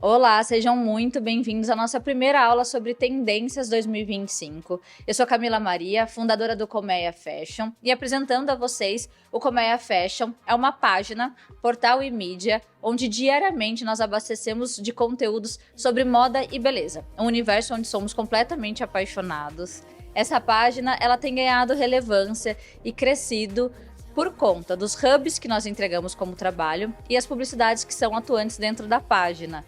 Olá, sejam muito bem-vindos à nossa primeira aula sobre Tendências 2025. Eu sou Camila Maria, fundadora do Colmeia Fashion, e apresentando a vocês, o Colmeia Fashion é uma página, portal e mídia, onde diariamente nós abastecemos de conteúdos sobre moda e beleza, um universo onde somos completamente apaixonados. Essa página ela tem ganhado relevância e crescido por conta dos hubs que nós entregamos como trabalho e as publicidades que são atuantes dentro da página.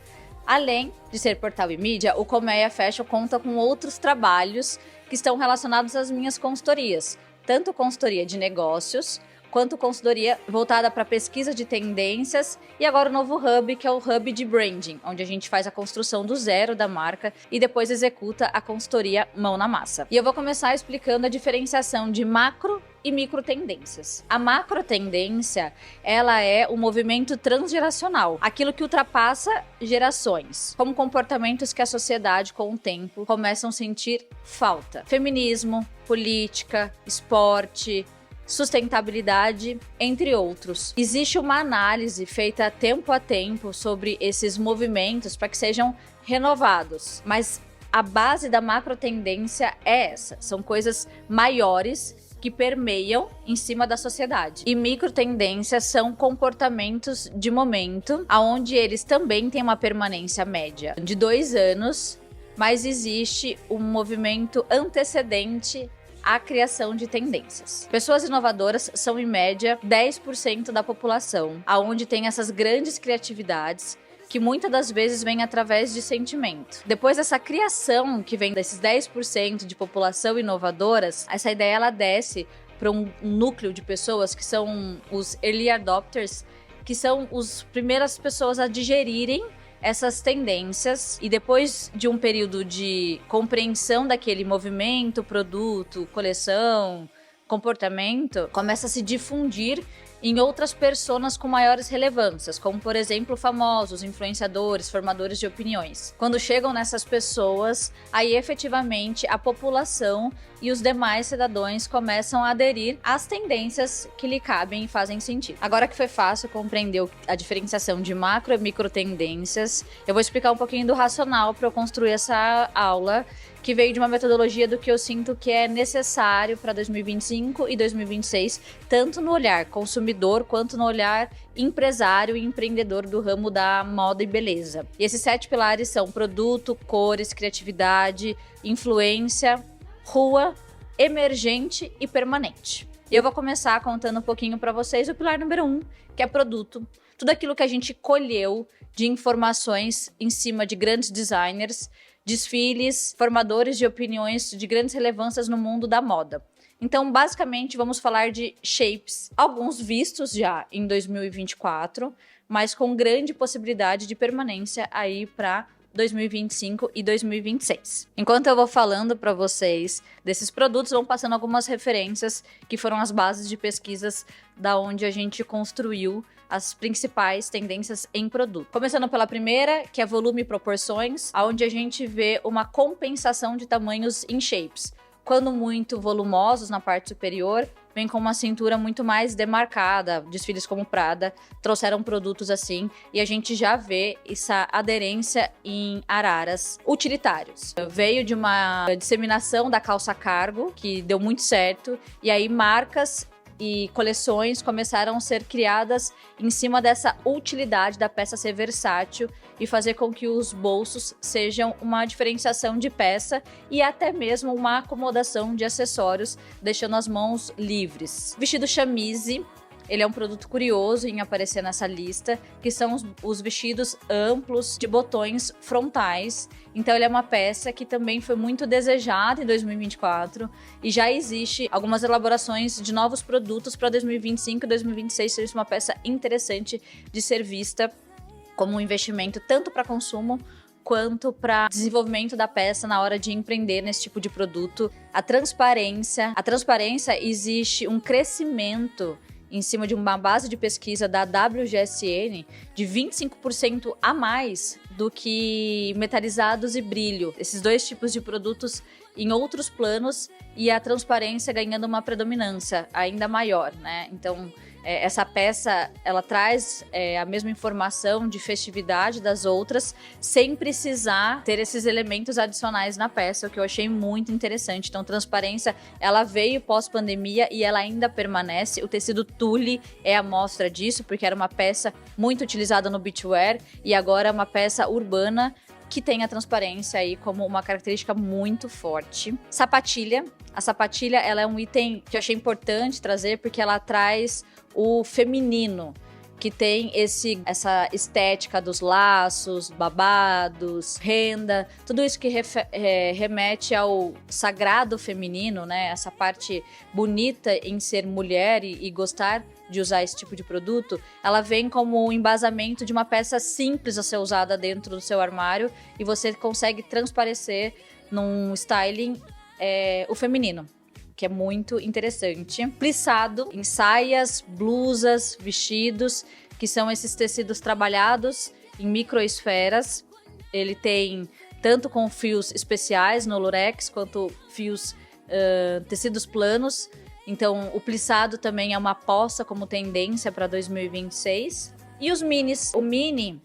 Além de ser portal e mídia, o Colmeia Fashion conta com outros trabalhos que estão relacionados às minhas consultorias, tanto consultoria de negócios, quanto consultoria voltada para pesquisa de tendências e agora o novo hub, que é o hub de branding, onde a gente faz a construção do zero da marca e depois executa a consultoria mão na massa. E eu vou começar explicando a diferenciação de macro e micro tendências. A macro tendência, ela é um movimento transgeracional, aquilo que ultrapassa gerações, como comportamentos que a sociedade com o tempo começam a sentir falta. Feminismo, política, esporte, sustentabilidade, entre outros. Existe uma análise feita tempo a tempo sobre esses movimentos para que sejam renovados, mas a base da macro tendência é essa, são coisas maiores que permeiam em cima da sociedade. E micro tendências são comportamentos de momento, onde eles também têm uma permanência média de 2 anos, mas existe um movimento antecedente à criação de tendências. Pessoas inovadoras são, em média, 10% da população, aonde tem essas grandes criatividades que muitas das vezes vem através de sentimento. Depois dessa criação que vem desses 10% de população inovadoras, essa ideia ela desce para um núcleo de pessoas que são os early adopters, que são as primeiras pessoas a digerirem essas tendências e depois de um período de compreensão daquele movimento, produto, coleção, comportamento, começa a se difundir em outras personas com maiores relevâncias, como, por exemplo, famosos, influenciadores, formadores de opiniões. Quando chegam nessas pessoas, aí efetivamente a população e os demais cidadãos começam a aderir às tendências que lhe cabem e fazem sentido. Agora que foi fácil compreender a diferenciação de macro e micro tendências, eu vou explicar um pouquinho do racional para eu construir essa aula, que veio de uma metodologia do que eu sinto que é necessário para 2025 e 2026, tanto no olhar consumidor quanto no olhar empresário e empreendedor do ramo da moda e beleza. E esses 7 pilares são produto, cores, criatividade, influência, rua, emergente e permanente. E eu vou começar contando um pouquinho para vocês o pilar número 1, que é produto. Tudo aquilo que a gente colheu de informações em cima de grandes designers, desfiles, formadores de opiniões de grandes relevâncias no mundo da moda. Então, basicamente, vamos falar de shapes, alguns vistos já em 2024, mas com grande possibilidade de permanência aí para 2025 e 2026. Enquanto eu vou falando para vocês desses produtos, vão passando algumas referências que foram as bases de pesquisas da onde a gente construiu as principais tendências em produto. Começando pela primeira, que é volume e proporções, onde a gente vê uma compensação de tamanhos em shapes. Quando muito volumosos na parte superior, vem com uma cintura muito mais demarcada. Desfiles como Prada trouxeram produtos assim e a gente já vê essa aderência em araras utilitários. Veio de uma disseminação da calça cargo, que deu muito certo, e aí marcas e coleções começaram a ser criadas em cima dessa utilidade da peça ser versátil e fazer com que os bolsos sejam uma diferenciação de peça e até mesmo uma acomodação de acessórios, deixando as mãos livres. Vestido chamise, ele é um produto curioso em aparecer nessa lista, que são os vestidos amplos de botões frontais. Então ele é uma peça que também foi muito desejada em 2024 e já existe algumas elaborações de novos produtos para 2025 e 2026, seja uma peça interessante de ser vista como um investimento tanto para consumo quanto para desenvolvimento da peça na hora de empreender nesse tipo de produto. A transparência existe um crescimento em cima de uma base de pesquisa da WGSN de 25% a mais do que metalizados e brilho. Esses 2 tipos de produtos em outros planos e a transparência ganhando uma predominância ainda maior, né? Então, essa peça, ela traz a mesma informação de festividade das outras, sem precisar ter esses elementos adicionais na peça, o que eu achei muito interessante. Então, transparência, ela veio pós-pandemia e ela ainda permanece. O tecido tule é a mostra disso, porque era uma peça muito utilizada no beachwear e agora é uma peça urbana que tem a transparência aí como uma característica muito forte. Sapatilha. A sapatilha, ela é um item que eu achei importante trazer, porque ela traz o feminino, que tem essa estética dos laços, babados, renda, tudo isso que remete ao sagrado feminino, né? Essa parte bonita em ser mulher e gostar de usar esse tipo de produto, ela vem como um embasamento de uma peça simples a ser usada dentro do seu armário e você consegue transparecer num styling o feminino, que é muito interessante. Plissado em saias, blusas, vestidos, que são esses tecidos trabalhados em microesferas. Ele tem tanto com fios especiais no lurex, quanto fios tecidos planos. Então, o plissado também é uma aposta como tendência para 2026. E os minis. O mini,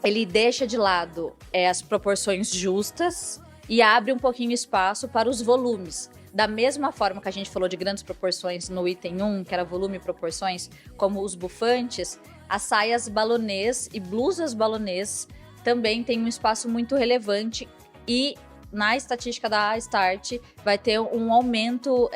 ele deixa de lado as proporções justas e abre um pouquinho espaço para os volumes. Da mesma forma que a gente falou de grandes proporções no item 1, que era volume e proporções, como os bufantes, as saias balonês e blusas balonês também têm um espaço muito relevante e na estatística da Start vai ter um aumento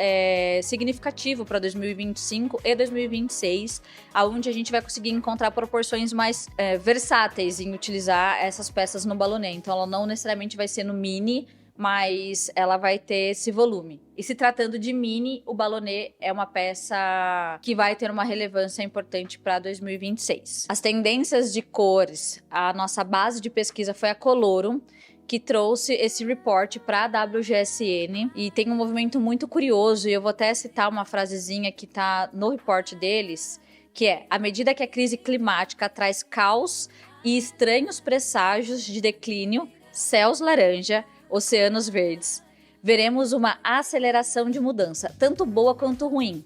significativo para 2025 e 2026, onde a gente vai conseguir encontrar proporções mais versáteis em utilizar essas peças no balonê. Então ela não necessariamente vai ser no mini, mas ela vai ter esse volume. E se tratando de mini, o balonê é uma peça que vai ter uma relevância importante para 2026. As tendências de cores, a nossa base de pesquisa foi a Colorum, que trouxe esse report para a WGSN e tem um movimento muito curioso, e eu vou até citar uma frasezinha que está no report deles, que é: à medida que a crise climática traz caos e estranhos presságios de declínio, céus laranja, oceanos verdes, veremos uma aceleração de mudança, tanto boa quanto ruim.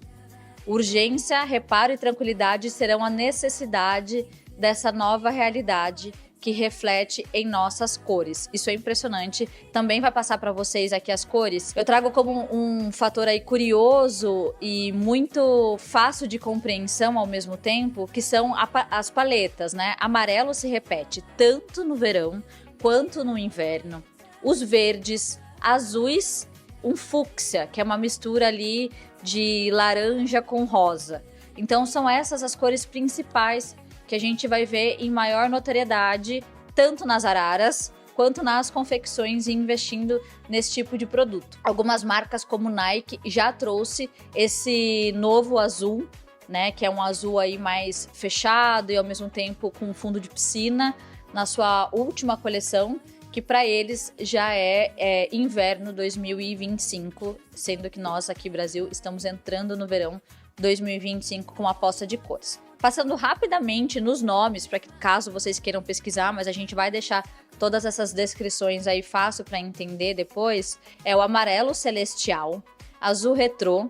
Urgência, reparo e tranquilidade serão a necessidade dessa nova realidade que reflete em nossas cores. Isso é impressionante. Também vai passar para vocês aqui as cores. Eu trago como um fator aí curioso e muito fácil de compreensão ao mesmo tempo, que são as paletas, né? Amarelo se repete tanto no verão quanto no inverno. Os verdes, azuis, um fúcsia, que é uma mistura ali de laranja com rosa. Então são essas as cores principais que a gente vai ver em maior notoriedade, tanto nas araras quanto nas confecções e investindo nesse tipo de produto. Algumas marcas como Nike já trouxe esse novo azul, né, que é um azul aí mais fechado e ao mesmo tempo com fundo de piscina, na sua última coleção, que para eles já é inverno 2025, sendo que nós aqui Brasil estamos entrando no verão 2025 com aposta de cores. Passando rapidamente nos nomes, para que caso vocês queiram pesquisar, mas a gente vai deixar todas essas descrições aí fácil para entender depois, é o amarelo celestial, azul retrô,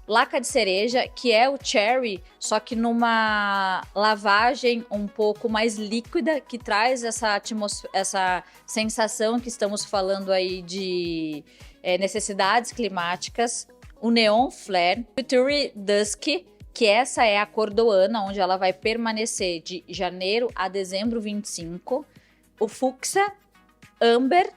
laca de cereja, que é o cherry, só que numa lavagem um pouco mais líquida, que traz essa sensação que estamos falando aí de necessidades climáticas. O neon flare, Future Dusk, que essa é a cor do ano, onde ela vai permanecer de janeiro a dezembro 25. O fúcsia, amber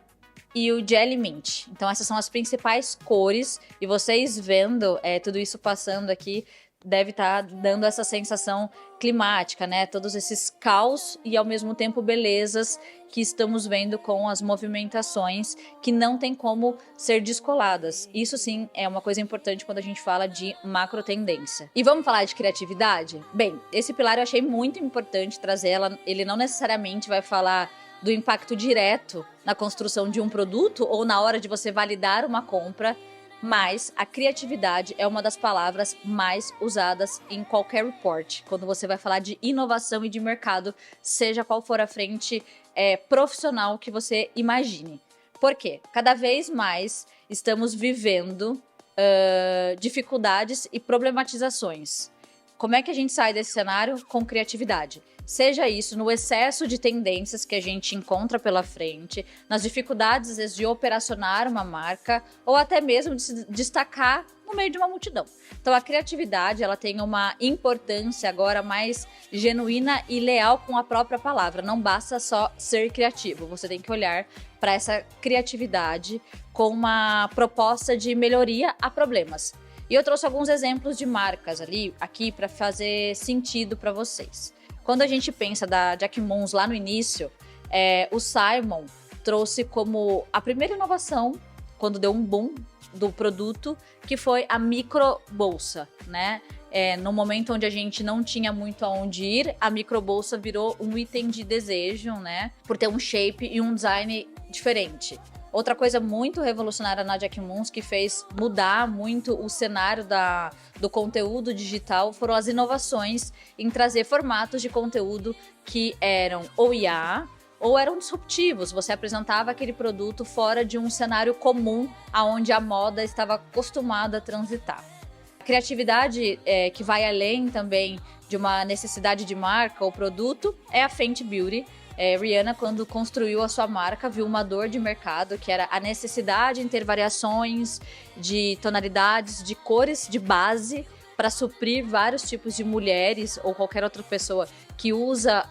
e o Jelly Mint. Então essas são as principais cores, e vocês vendo tudo isso passando aqui, deve estar dando essa sensação climática, né? Todos esses caos e ao mesmo tempo belezas que estamos vendo com as movimentações que não tem como ser descoladas. Isso sim é uma coisa importante quando a gente fala de macro tendência. E vamos falar de criatividade? Bem, esse pilar eu achei muito importante trazer ela. Ele não necessariamente vai falar do impacto direto na construção de um produto ou na hora de você validar uma compra, mas a criatividade é uma das palavras mais usadas em qualquer report, quando você vai falar de inovação e de mercado, seja qual for a frente profissional que você imagine. Por quê? Cada vez mais estamos vivendo dificuldades e problematizações. Como é que a gente sai desse cenário? Com criatividade. Seja isso no excesso de tendências que a gente encontra pela frente, nas dificuldades, às vezes, de operacionar uma marca, ou até mesmo de se destacar no meio de uma multidão. Então, a criatividade, ela tem uma importância agora mais genuína e leal com a própria palavra. Não basta só ser criativo, você tem que olhar para essa criatividade com uma proposta de melhoria a problemas. E eu trouxe alguns exemplos de marcas aqui para fazer sentido para vocês. Quando a gente pensa da Jacquemus lá no início, o Simon trouxe como a primeira inovação, quando deu um boom do produto, que foi a micro bolsa, né? No momento onde a gente não tinha muito aonde ir, a micro bolsa virou um item de desejo, né? Por ter um shape e um design diferente. Outra coisa muito revolucionária na Jacquemus, que fez mudar muito o cenário do conteúdo digital, foram as inovações em trazer formatos de conteúdo que eram ou IA ou eram disruptivos. Você apresentava aquele produto fora de um cenário comum aonde a moda estava acostumada a transitar. A criatividade que vai além também de uma necessidade de marca ou produto é a Fenty Beauty. Rihanna, quando construiu a sua marca, viu uma dor de mercado, que era a necessidade em ter variações de tonalidades, de cores, de base, para suprir vários tipos de mulheres ou qualquer outra pessoa que usa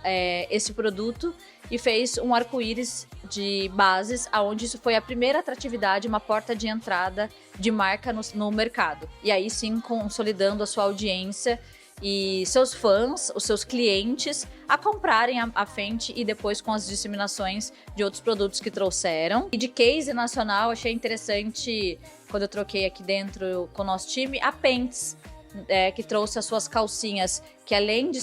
esse produto, e fez um arco-íris de bases, onde isso foi a primeira atratividade, uma porta de entrada de marca no mercado. E aí sim, consolidando a sua audiência e seus fãs, os seus clientes, a comprarem a Fenty, e depois com as disseminações de outros produtos que trouxeram. E de case nacional, achei interessante, quando eu troquei aqui dentro com o nosso time, a Pants, que trouxe as suas calcinhas, que além de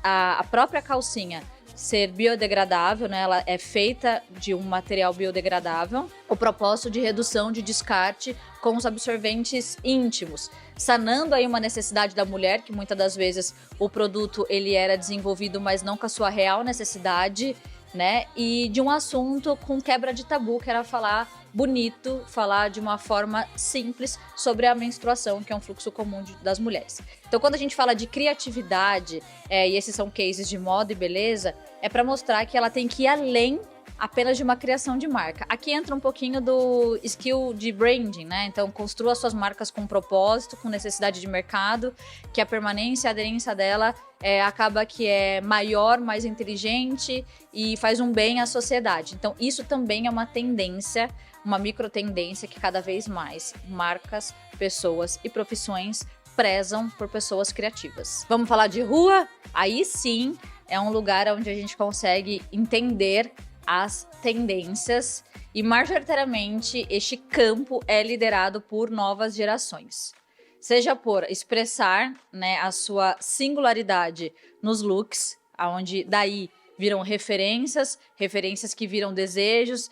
a própria calcinha ser biodegradável, né, ela é feita de um material biodegradável, o propósito de redução de descarte com os absorventes íntimos, sanando aí uma necessidade da mulher, que muitas das vezes o produto ele era desenvolvido, mas não com a sua real necessidade, né, e de um assunto com quebra de tabu, que era falar bonito, falar de uma forma simples sobre a menstruação, que é um fluxo comum das mulheres. Então, quando a gente fala de criatividade, e esses são cases de moda e beleza, é para mostrar que ela tem que ir além apenas de uma criação de marca. Aqui entra um pouquinho do skill de branding, né? Então, construa suas marcas com propósito, com necessidade de mercado, que a permanência e a aderência dela acaba que é maior, mais inteligente e faz um bem à sociedade. Então, isso também é uma tendência, uma micro tendência que cada vez mais marcas, pessoas e profissões prezam por pessoas criativas. Vamos falar de rua? Aí sim, é um lugar onde a gente consegue entender as tendências, e majoritariamente este campo é liderado por novas gerações. Seja por expressar, né, a sua singularidade nos looks, onde daí viram referências que viram desejos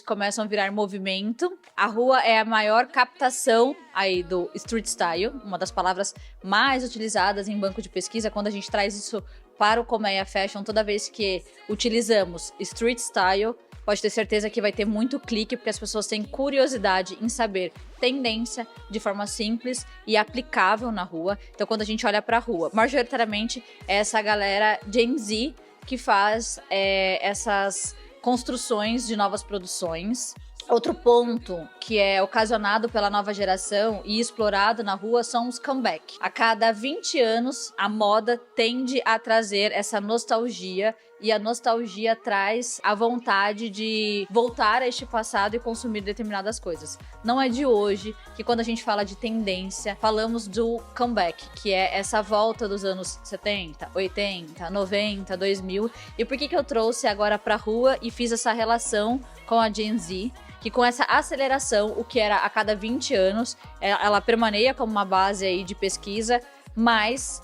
que começam a virar movimento. A rua é a maior captação aí do street style, uma das palavras mais utilizadas em banco de pesquisa. Quando a gente traz isso para o Colmeia Fashion, toda vez que utilizamos street style, pode ter certeza que vai ter muito clique, porque as pessoas têm curiosidade em saber tendência de forma simples e aplicável na rua. Então, quando a gente olha para a rua, majoritariamente é essa galera Gen Z que faz essas construções de novas produções. Outro ponto que é ocasionado pela nova geração e explorado na rua são os comeback. A cada 20 anos, a moda tende a trazer essa nostalgia, e a nostalgia traz a vontade de voltar a este passado e consumir determinadas coisas. Não é de hoje que, quando a gente fala de tendência, falamos do comeback, que é essa volta dos anos 70, 80, 90, 2000. E por que eu trouxe agora pra rua e fiz essa relação com a Gen Z? Que com essa aceleração, o que era a cada 20 anos, ela permaneia como uma base aí de pesquisa, mas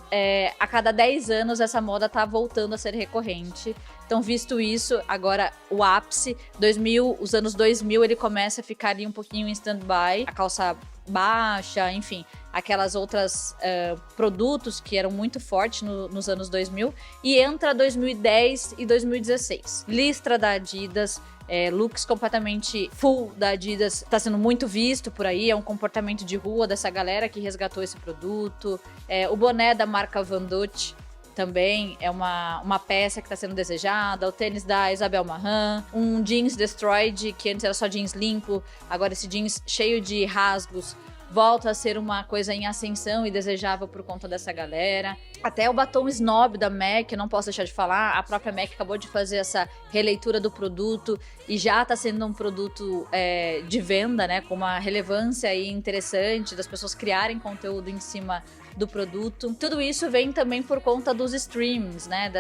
a cada 10 anos essa moda tá voltando a ser recorrente. Então, visto isso, agora o ápice, os anos 2000, ele começa a ficar ali um pouquinho em stand-by, a calça baixa, enfim, aquelas outras produtos que eram muito fortes nos anos 2000, e entra 2010 e 2016. Listra da Adidas, looks completamente full da Adidas, tá sendo muito visto por aí, é um comportamento de rua dessa galera que resgatou esse produto. O boné da marca Van Dutch também é uma peça que está sendo desejada, o tênis da Isabel Marant, um jeans Destroyed, que antes era só jeans limpo, agora esse jeans cheio de rasgos volta a ser uma coisa em ascensão e desejável por conta dessa galera. Até o batom Snob da MAC, não posso deixar de falar, a própria MAC acabou de fazer essa releitura do produto e já está sendo um produto de venda, né, com uma relevância aí interessante das pessoas criarem conteúdo em cima do produto. Tudo isso vem também por conta dos streams, né,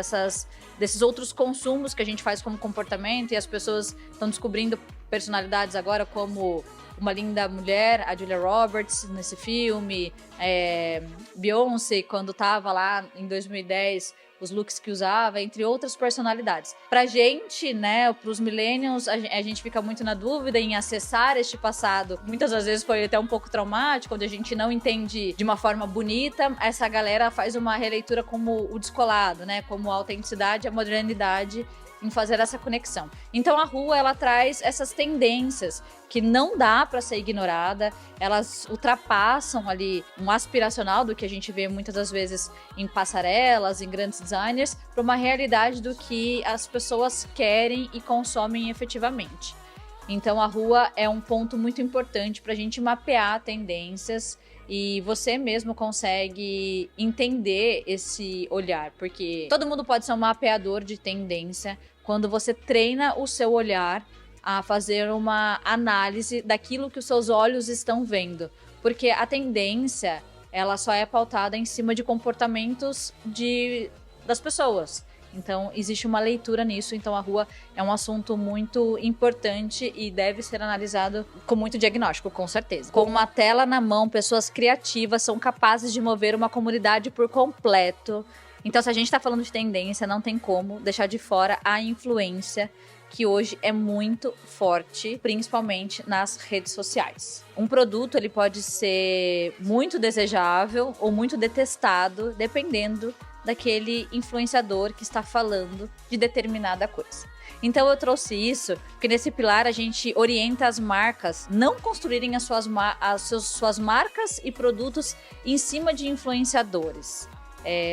desses outros consumos que a gente faz como comportamento, e as pessoas estão descobrindo personalidades agora como uma linda mulher, a Julia Roberts, nesse filme, Beyoncé, quando tava lá em 2010, os looks que usava, entre outras personalidades. Pra gente, né, pros millennials, a gente fica muito na dúvida em acessar este passado. Muitas das vezes foi até um pouco traumático, onde a gente não entende de uma forma bonita. Essa galera faz uma releitura como o descolado, né, como a autenticidade, a modernidade, em fazer essa conexão. Então a rua, ela traz essas tendências que não dá para ser ignorada, elas ultrapassam ali um aspiracional do que a gente vê muitas das vezes em passarelas, em grandes designers, para uma realidade do que as pessoas querem e consomem efetivamente. Então a rua é um ponto muito importante para a gente mapear tendências, e você mesmo consegue entender esse olhar, porque todo mundo pode ser um mapeador de tendência quando você treina o seu olhar a fazer uma análise daquilo que os seus olhos estão vendo, porque a tendência, ela só é pautada em cima de comportamentos das pessoas. Então, existe uma leitura nisso. Então, a rua é um assunto muito importante e deve ser analisado com muito diagnóstico, com certeza. Com uma tela na mão, pessoas criativas são capazes de mover uma comunidade por completo. Então, se a gente está falando de tendência, não tem como deixar de fora a influência, que hoje é muito forte, principalmente nas redes sociais. Um produto, ele pode ser muito desejável ou muito detestado, dependendo daquele influenciador que está falando de determinada coisa. Então eu trouxe isso, porque nesse pilar a gente orienta as marcas não construírem as suas marcas e produtos em cima de influenciadores.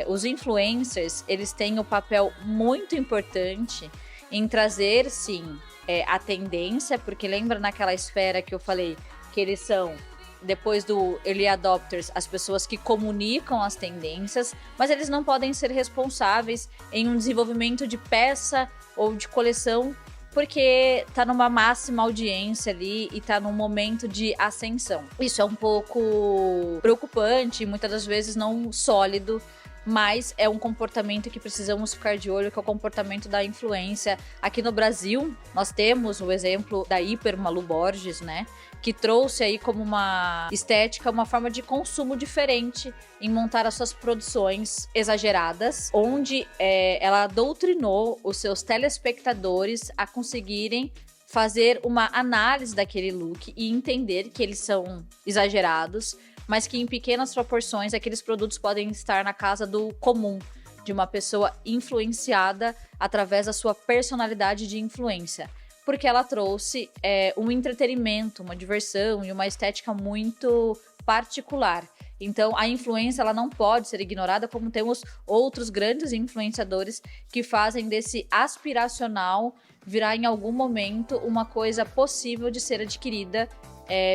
Os influencers, eles têm um papel muito importante em trazer, sim, a tendência, porque lembra naquela esfera que eu falei que eles são, depois do Early Adopters, as pessoas que comunicam as tendências, mas eles não podem ser responsáveis em um desenvolvimento de peça ou de coleção, porque tá numa máxima audiência ali e tá num momento de ascensão. Isso é um pouco preocupante, muitas das vezes não sólido, mas é um comportamento que precisamos ficar de olho, que é o comportamento da influência. Aqui no Brasil, nós temos o exemplo da Hiper Malu Borges, né? Que trouxe aí como uma estética, uma forma de consumo diferente em montar as suas produções exageradas, onde ela doutrinou os seus telespectadores a conseguirem fazer uma análise daquele look e entender que eles são exagerados, mas que em pequenas proporções aqueles produtos podem estar na casa do comum, de uma pessoa influenciada através da sua personalidade de influência. Porque ela trouxe um entretenimento, uma diversão e uma estética muito particular. Então, a influência, ela não pode ser ignorada, como temos outros grandes influenciadores que fazem desse aspiracional virar em algum momento uma coisa possível de ser adquirida.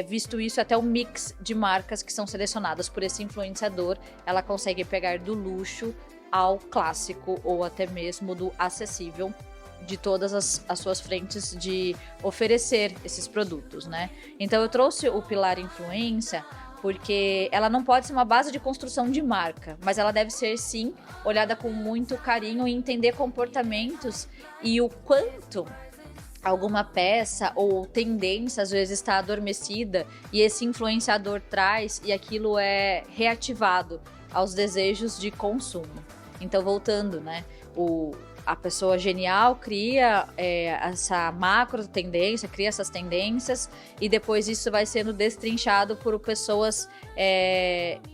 Visto isso, até o mix de marcas que são selecionadas por esse influenciador, ela consegue pegar do luxo ao clássico ou até mesmo do acessível, de todas as suas frentes de oferecer esses produtos, né? Então eu trouxe o pilar influência porque ela não pode ser uma base de construção de marca, mas ela deve ser, sim, olhada com muito carinho e entender comportamentos e o quanto alguma peça ou tendência às vezes está adormecida e esse influenciador traz e aquilo é reativado aos desejos de consumo. Então, voltando, né? a pessoa genial cria essa macro tendência, cria essas tendências, e depois isso vai sendo destrinchado por pessoas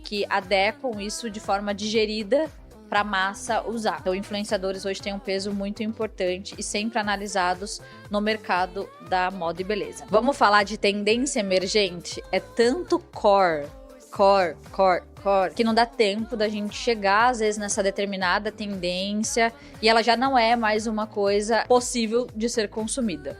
que adequam isso de forma digerida para a massa usar. Então, influenciadores hoje têm um peso muito importante e sempre analisados no mercado da moda e beleza. Vamos falar de tendência emergente? É tanto core, que não dá tempo da gente chegar, às vezes, nessa determinada tendência e ela já não é mais uma coisa possível de ser consumida.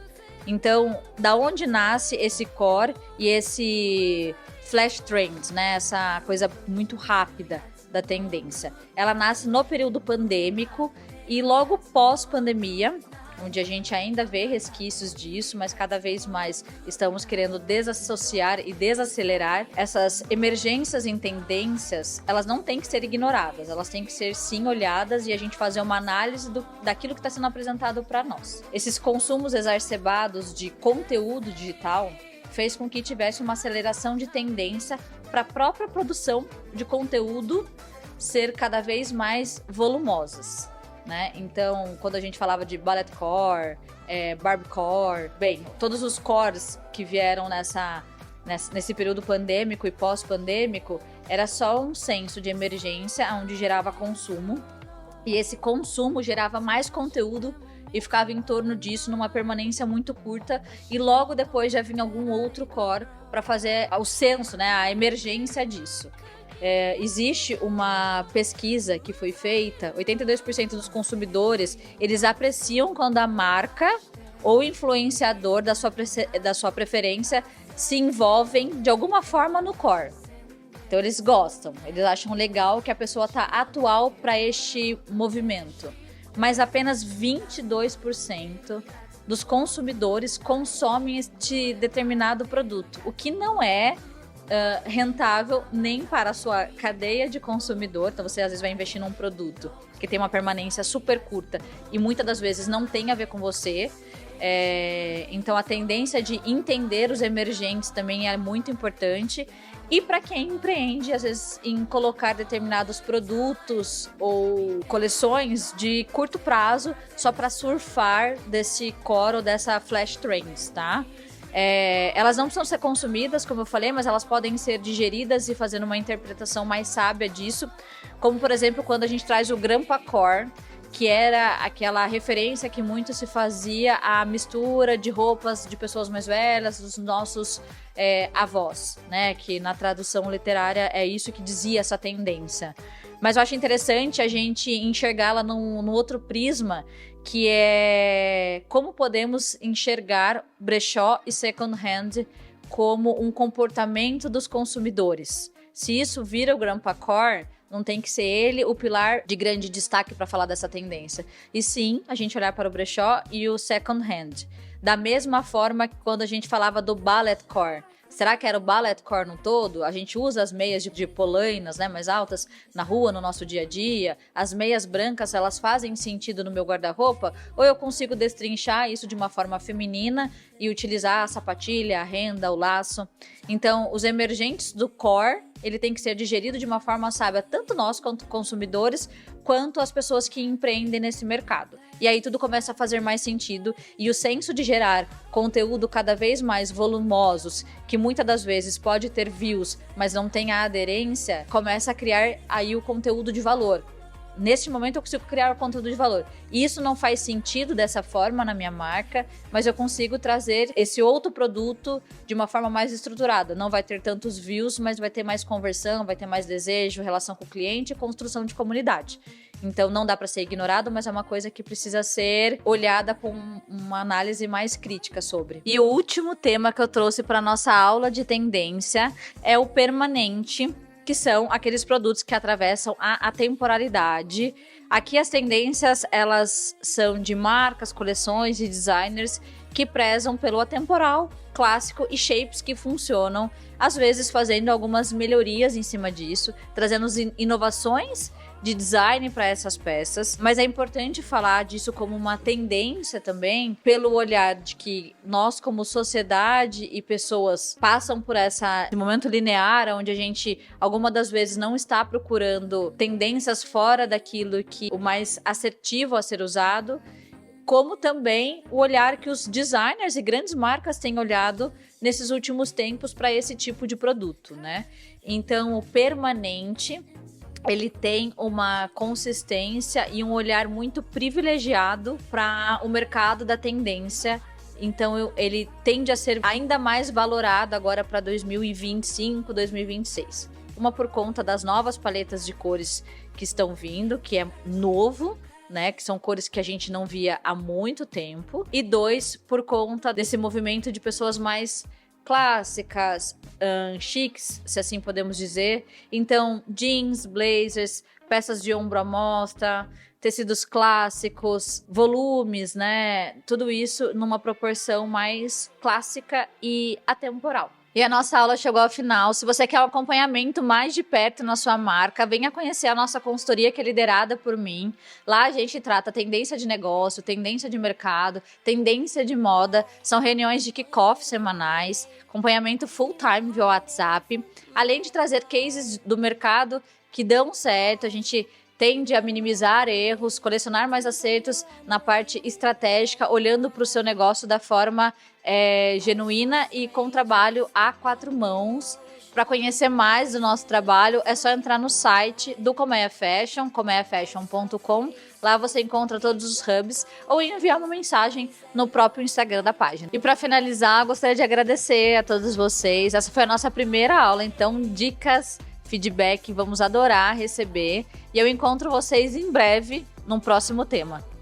Então, da onde nasce esse core e esse flash trends, né? Essa coisa muito rápida da tendência. Ela nasce no período pandêmico e logo pós-pandemia, onde a gente ainda vê resquícios disso, mas cada vez mais estamos querendo desassociar e desacelerar essas emergências em tendências. Elas não têm que ser ignoradas, elas têm que ser sim olhadas e a gente fazer uma análise daquilo que está sendo apresentado para nós. Esses consumos exacerbados de conteúdo digital fez com que tivesse uma aceleração de tendência para a própria produção de conteúdo ser cada vez mais volumosas, né? Então, quando a gente falava de ballet core, barbiecore, bem, todos os cores que vieram nesse período pandêmico e pós-pandêmico, era só um senso de emergência onde gerava consumo, e esse consumo gerava mais conteúdo e ficava em torno disso numa permanência muito curta, e logo depois já vinha algum outro core para fazer o senso, né, a emergência disso. Existe uma pesquisa que foi feita, 82% dos consumidores, eles apreciam quando a marca ou influenciador da sua preferência se envolvem de alguma forma no core. Então eles gostam, eles acham legal que a pessoa tá atual para este movimento. Mas apenas 22% dos consumidores consomem este determinado produto, o que não é rentável nem para a sua cadeia de consumidor. Então você às vezes vai investir num produto que tem uma permanência super curta e muitas das vezes não tem a ver com você. Então a tendência de entender os emergentes também é muito importante. E para quem empreende, às vezes, em colocar determinados produtos ou coleções de curto prazo só para surfar desse core ou dessa flash trends, tá? Elas não precisam ser consumidas, como eu falei, mas elas podem ser digeridas e fazendo uma interpretação mais sábia disso. Como, por exemplo, quando a gente traz o Grandpa Core, que era aquela referência que muito se fazia à mistura de roupas de pessoas mais velhas, dos nossos avós, né? Que na tradução literária é isso que dizia essa tendência. Mas eu acho interessante a gente enxergá-la num outro prisma, que é como podemos enxergar brechó e second hand como um comportamento dos consumidores. Se isso vira o Grandpa Core, não tem que ser ele o pilar de grande destaque para falar dessa tendência. E sim, a gente olhar para o brechó e o second hand. Da mesma forma que quando a gente falava do ballet core. Será que era o ballet core no todo? A gente usa as meias de polainas, né, mais altas na rua, no nosso dia a dia. As meias brancas, elas fazem sentido no meu guarda-roupa? Ou eu consigo destrinchar isso de uma forma feminina e utilizar a sapatilha, a renda, o laço? Então, os emergentes do core, ele tem que ser digerido de uma forma sábia, tanto nós quanto consumidores, quanto as pessoas que empreendem nesse mercado. E aí tudo começa a fazer mais sentido, e o senso de gerar conteúdo cada vez mais volumosos, que muitas das vezes pode ter views, mas não tem a aderência, começa a criar aí o conteúdo de valor. Neste momento eu consigo criar o conteúdo de valor. E isso não faz sentido dessa forma na minha marca, mas eu consigo trazer esse outro produto de uma forma mais estruturada. Não vai ter tantos views, mas vai ter mais conversão, vai ter mais desejo, relação com o cliente e construção de comunidade. Então não dá para ser ignorado, mas é uma coisa que precisa ser olhada com uma análise mais crítica sobre. E o último tema que eu trouxe para nossa aula de tendência é o permanente, que são aqueles produtos que atravessam a temporalidade. Aqui as tendências, elas são de marcas, coleções e designers que prezam pelo atemporal, clássico e shapes que funcionam, às vezes fazendo algumas melhorias em cima disso, trazendo inovações de design para essas peças, mas é importante falar disso como uma tendência também, pelo olhar de que nós como sociedade e pessoas passam por esse momento linear, onde a gente, algumas das vezes, não está procurando tendências fora daquilo que o mais assertivo a ser usado, como também o olhar que os designers e grandes marcas têm olhado nesses últimos tempos para esse tipo de produto, né? Então, o permanente, ele tem uma consistência e um olhar muito privilegiado para o mercado da tendência. Então, ele tende a ser ainda mais valorado agora para 2025, 2026. Uma por conta das novas paletas de cores que estão vindo, que é novo, né, que são cores que a gente não via há muito tempo. E 2, por conta desse movimento de pessoas mais clássicas, chiques, se assim podemos dizer. Então, jeans, blazers, peças de ombro à mostra, tecidos clássicos, volumes, né? Tudo isso numa proporção mais clássica e atemporal. E a nossa aula chegou ao final. Se você quer um acompanhamento mais de perto na sua marca, venha conhecer a nossa consultoria, que é liderada por mim. Lá a gente trata tendência de negócio, tendência de mercado, tendência de moda. São reuniões de kickoff semanais, acompanhamento full-time via WhatsApp. Além de trazer cases do mercado que dão certo, a gente tende a minimizar erros, colecionar mais acertos na parte estratégica, olhando para o seu negócio da forma genuína e com trabalho a 4 mãos. Para conhecer mais do nosso trabalho, é só entrar no site do Colmeia Fashion, colmeiafashion.com. Lá você encontra todos os hubs, ou enviar uma mensagem no próprio Instagram da página. E para finalizar, gostaria de agradecer a todos vocês. Essa foi a nossa primeira aula, então dicas, feedback, vamos adorar receber. E eu encontro vocês em breve num próximo tema.